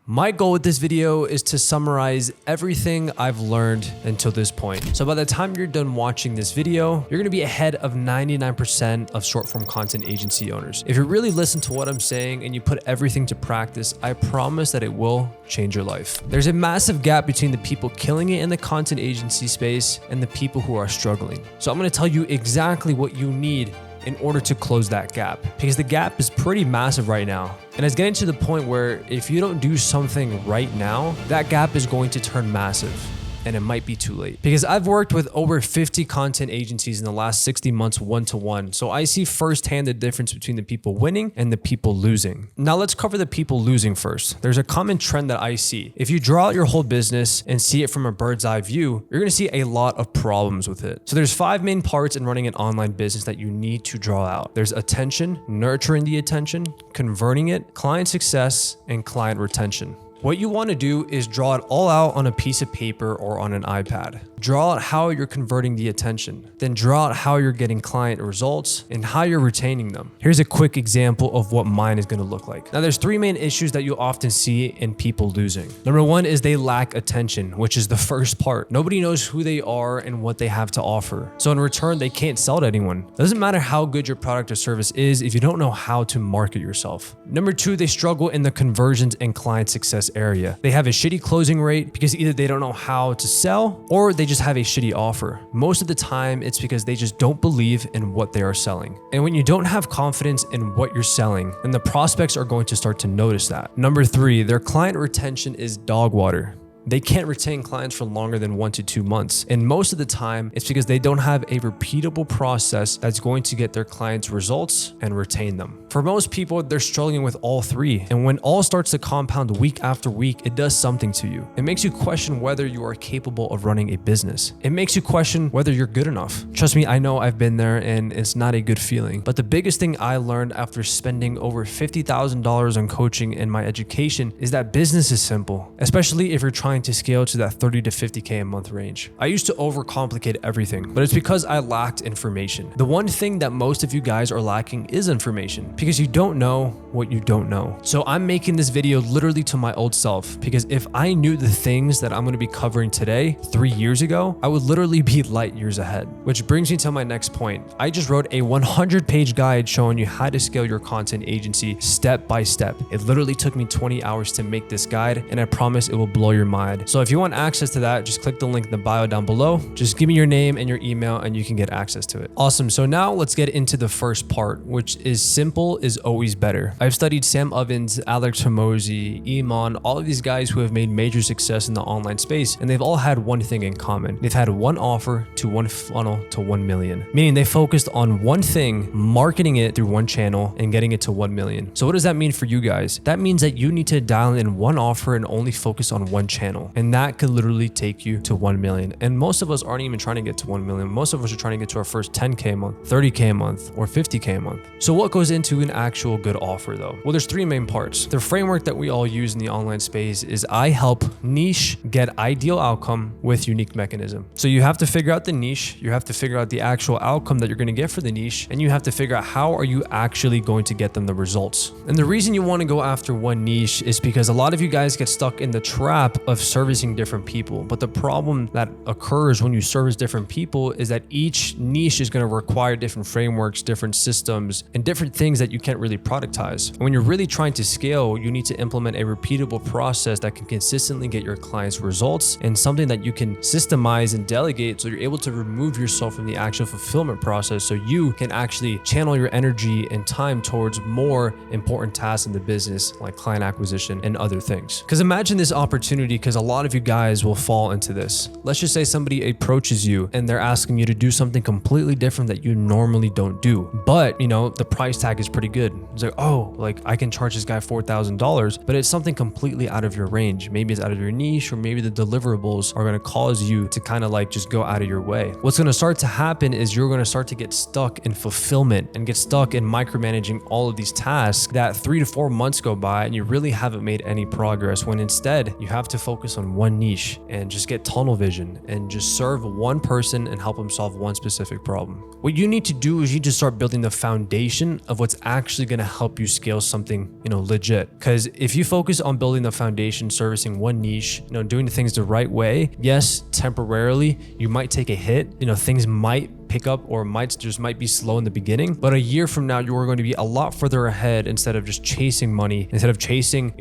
My goal with this video is to summarize everything I've learned until this point. So by the time you're done watching this video, you're gonna be ahead of 99% of short form content agency owners. If you really listen to what I'm saying and you put everything to practice, I promise that it will change your life. There's a massive gap between the people killing it in the content agency space and the people who are struggling. So I'm gonna tell you exactly what you need in order to close that gap, because the gap is pretty massive right now. And it's getting to the point where if you don't do something right now, that gap is going to turn massive. And it might be too late. Because I've worked with over 50 content agencies in the last 60 months one-to-one. So I see firsthand the difference between the people winning and the people losing. Now let's cover the people losing first. There's a common trend that I see. If you draw out your whole business and see it from a bird's eye view, you're gonna see a lot of problems with it. So there's 5 main parts in running an online business that you need to draw out. There's attention, nurturing the attention, converting it, client success, and client retention. What you want to do is draw it all out on a piece of paper or on an iPad. Draw out how you're converting the attention. Then draw out how you're getting client results and how you're retaining them. Here's a quick example of what mine is going to look like. Now there's 3 main issues that you'll often see in people losing. Number 1 is they lack attention, which is the first part. Nobody knows who they are and what they have to offer. So in return, they can't sell to anyone. It doesn't matter how good your product or service is if you don't know how to market yourself. Number 2, they struggle in the conversions and client success area. They have a shitty closing rate because either they don't know how to sell or they just have a shitty offer. Most of the time, it's because they just don't believe in what they are selling. And when you don't have confidence in what you're selling, then the prospects are going to start to notice that. Number 3, their client retention is dog water. They can't retain clients for longer than 1 to 2 months. And most of the time, it's because they don't have a repeatable process that's going to get their clients results and retain them. For most people, they're struggling with all 3. And when all starts to compound week after week, it does something to you. It makes you question whether you are capable of running a business. It makes you question whether you're good enough. Trust me, I know I've been there and it's not a good feeling. But the biggest thing I learned after spending over $50,000 on coaching and my education is that business is simple, especially if you're trying to scale to that 30 to 50K a month range. I used to overcomplicate everything, but it's because I lacked information. The one thing that most of you guys are lacking is information, because you don't know what you don't know. So I'm making this video literally to my old self, because if I knew the things that I'm going to be covering today 3 years ago, I would literally be light years ahead. Which brings me to my next point. I just wrote a 100-page guide showing you how to scale your content agency step by step. It literally took me 20 hours to make this guide, and I promise it will blow your mind. So if you want access to that, just click the link in the bio down below. Just give me your name and your email and you can get access to it. Awesome. So now let's get into the first part, which is simple is always better. I've studied Sam Ovens, Alex Hormozi, Iman, all of these guys who have made major success in the online space, and they've all had one thing in common. They've had one offer to one funnel to 1 million, meaning they focused on one thing, marketing it through one channel and getting it to 1 million. So what does that mean for you guys? That means that you need to dial in one offer and only focus on one channel. And that could literally take you to 1 million. And most of us aren't even trying to get to 1 million. Most of us are trying to get to our first 10K a month, 30K a month, or 50K a month. So what goes into an actual good offer though? Well, there's 3 main parts. The framework that we all use in the online space is I help niche get ideal outcome with unique mechanism. So you have to figure out the niche, you have to figure out the actual outcome that you're going to get for the niche, and you have to figure out how are you actually going to get them the results. And the reason you want to go after one niche is because a lot of you guys get stuck in the trap of servicing different people. But the problem that occurs when you service different people is that each niche is going to require different frameworks, different systems, and different things that you can't really productize. And when you're really trying to scale, you need to implement a repeatable process that can consistently get your clients results and something that you can systemize and delegate so you're able to remove yourself from the actual fulfillment process so you can actually channel your energy and time towards more important tasks in the business like client acquisition and other things. Because imagine this opportunity, because a lot of you guys will fall into this. Let's just say somebody approaches you and they're asking you to do something completely different that you normally don't do. But, you know, the price tag is pretty good. It's like, oh, like I can charge this guy $4,000, but it's something completely out of your range. Maybe it's out of your niche, or maybe the deliverables are going to cause you to kind of like just go out of your way. What's going to start to happen is you're going to start to get stuck in fulfillment and get stuck in micromanaging all of these tasks that 3 to 4 months go by and you really haven't made any progress, when instead you have to focus focus on one niche and just get tunnel vision and just serve one person and help them solve one specific problem. What you need to do is you just start building the foundation of what's actually going to help you scale something, legit. Because if you focus on building the foundation, servicing one niche, doing the things the right way, yes, temporarily you might take a hit, things might pick up or might be slow in the beginning, but a year from now you are going to be a lot further ahead instead of just chasing money, instead of chasing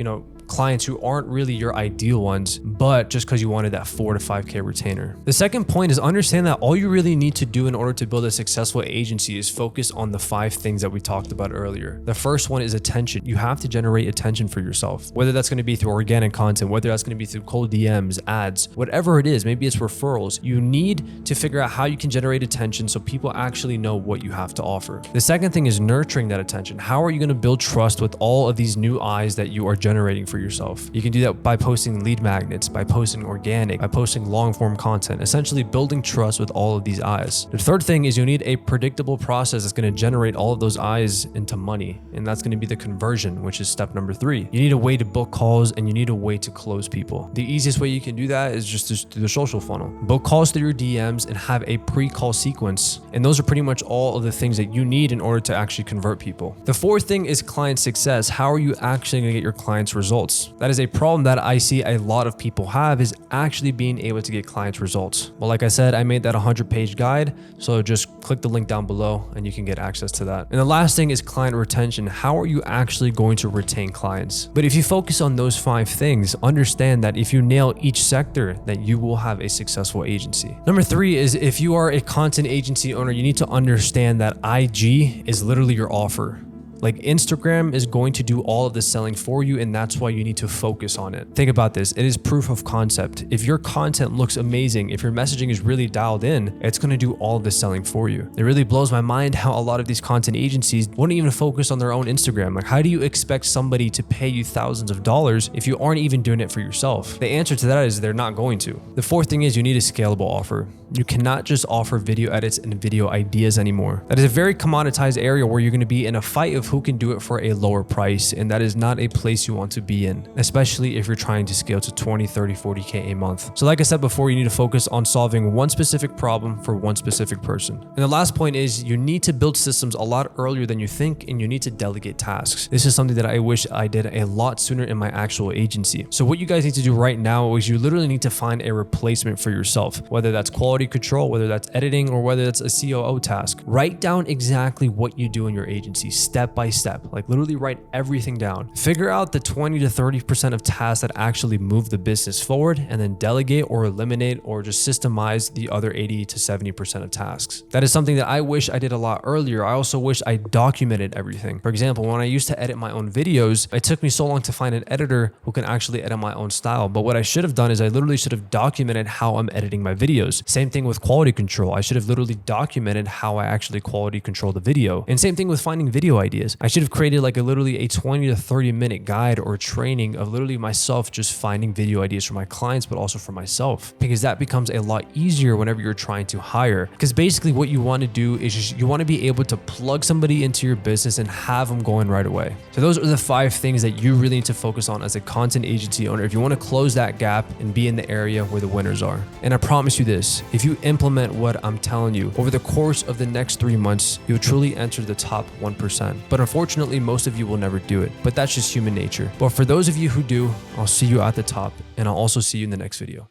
clients who aren't really your ideal ones, but just because you wanted that 4 to 5K retainer. The second point is understand that all you really need to do in order to build a successful agency is focus on the 5 things that we talked about earlier. The first one is attention. You have to generate attention for yourself, whether that's going to be through organic content, whether that's going to be through cold DMs, ads, whatever it is, maybe it's referrals. You need to figure out how you can generate attention so people actually know what you have to offer. The second thing is nurturing that attention. How are you going to build trust with all of these new eyes that you are generating for yourself? You can do that by posting lead magnets, by posting organic, by posting long form content, essentially building trust with all of these eyes. The third thing is you need a predictable process that's going to generate all of those eyes into money. And that's going to be the conversion, which is step number 3. You need a way to book calls and you need a way to close people. The easiest way you can do that is just through the social funnel. Book calls through your DMs and have a pre-call sequence. And those are pretty much all of the things that you need in order to actually convert people. The fourth thing is client success. How are you actually going to get your clients results? That is a problem that I see a lot of people have, is actually being able to get clients results. Well, like I said, I made that 100-page guide, so just click the link down below and you can get access to that. And the last thing is client retention. How are you actually going to retain clients? But if you focus on those 5 things, understand that if you nail each sector, that you will have a successful agency. Number 3 is if you are a content agency owner, you need to understand that IG is literally your offer. Like Instagram is going to do all of the selling for you, and that's why you need to focus on it. Think about this. It is proof of concept. If your content looks amazing, if your messaging is really dialed in, it's going to do all of the selling for you. It really blows my mind how a lot of these content agencies won't even focus on their own Instagram. Like, how do you expect somebody to pay you thousands of dollars if you aren't even doing it for yourself? The answer to that is they're not going to. The fourth thing is you need a scalable offer. You cannot just offer video edits and video ideas anymore. That is a very commoditized area where you're going to be in a fight of who can do it for a lower price, and that is not a place you want to be in, especially if you're trying to scale to 20, 30, 40K a month. So like I said before, you need to focus on solving one specific problem for one specific person. And the last point is you need to build systems a lot earlier than you think, and you need to delegate tasks. This is something that I wish I did a lot sooner in my actual agency. So what you guys need to do right now is you literally need to find a replacement for yourself, whether that's quality control, whether that's editing, or whether that's a COO task. Write down exactly what you do in your agency step by step. Like literally write everything down. Figure out the 20 to 30% of tasks that actually move the business forward, and then delegate or eliminate or just systemize the other 80 to 70% of tasks. That is something that I wish I did a lot earlier. I also wish I documented everything. For example, when I used to edit my own videos, it took me so long to find an editor who can actually edit my own style. But what I should have done is I literally should have documented how I'm editing my videos. Same thing with quality control. I should have literally documented how I actually quality control the video. And same thing with finding video ideas. I should have created like literally a 20 to 30 minute guide or training of literally myself just finding video ideas for my clients, but also for myself, because that becomes a lot easier whenever you're trying to hire. Because basically what you want to do is just, you want to be able to plug somebody into your business and have them going right away. So those are the 5 things that you really need to focus on as a content agency owner if you want to close that gap and be in the area where the winners are. And I promise you this, if you implement what I'm telling you over the course of the next 3 months, you'll truly enter the top 1%. But unfortunately, most of you will never do it, but that's just human nature. But for those of you who do, I'll see you at the top, and I'll also see you in the next video.